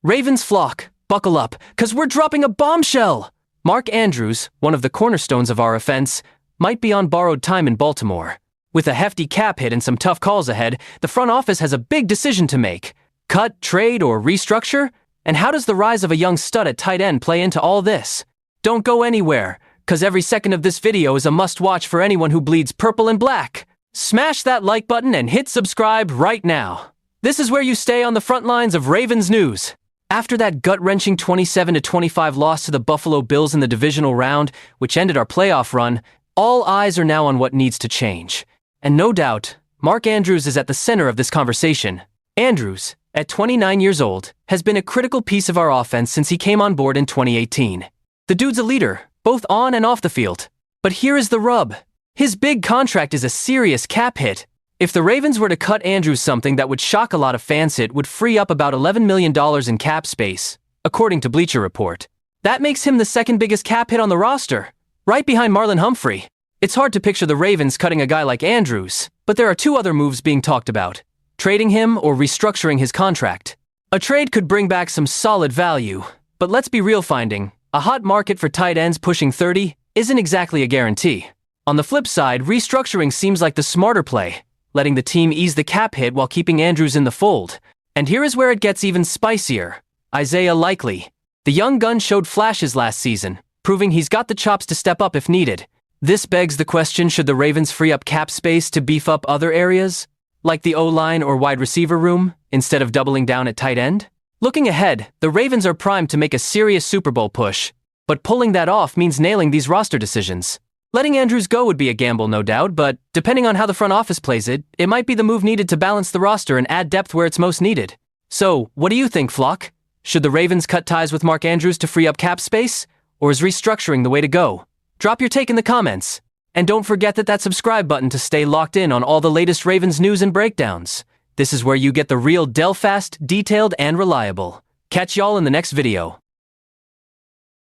Ravens flock, buckle up, 'cause we're dropping a bombshell! Mark Andrews, one of the cornerstones of our offense, might be on borrowed time in Baltimore. With a hefty cap hit and some tough calls ahead, the front office has a big decision to make. Cut, trade, or restructure? And how does the rise of a young stud at tight end play into all this? Don't go anywhere, 'cause every second of this video is a must-watch for anyone who bleeds purple and black. Smash that like button and hit subscribe right now. This is where you stay on the front lines of Ravens news. After that gut-wrenching 27-25 loss to the Buffalo Bills in the divisional round, which ended our playoff run, all eyes are now on what needs to change. And no doubt, Mark Andrews is at the center of this conversation. Andrews, at 29 years old, has been a critical piece of our offense since he came on board in 2018. The dude's a leader, both on and off the field. But here is the rub. His big contract is a serious cap hit. If the Ravens were to cut Andrews, something that would shock a lot of fans, it would free up about $11 million in cap space, according to Bleacher Report. That makes him the second biggest cap hit on the roster, right behind Marlon Humphrey. It's hard to picture the Ravens cutting a guy like Andrews, but there are two other moves being talked about: trading him or restructuring his contract. A trade could bring back some solid value, but let's be real, finding a hot market for tight ends pushing 30 isn't exactly a guarantee. On the flip side, restructuring seems like the smarter play, letting the team ease the cap hit while keeping Andrews in the fold. And here is where it gets even spicier. Isaiah Likely. The young gun showed flashes last season, proving he's got the chops to step up if needed. This begs the question, should the Ravens free up cap space to beef up other areas, like the O-line or wide receiver room, instead of doubling down at tight end? Looking ahead, the Ravens are primed to make a serious Super Bowl push, but pulling that off means nailing these roster decisions. Letting Andrews go would be a gamble, no doubt, but depending on how the front office plays it, it might be the move needed to balance the roster and add depth where it's most needed. So, what do you think, Flock? Should the Ravens cut ties with Mark Andrews to free up cap space? Or is restructuring the way to go? Drop your take in the comments. And don't forget that subscribe button to stay locked in on all the latest Ravens news and breakdowns. This is where you get the real Dell fast, detailed, and reliable. Catch y'all in the next video.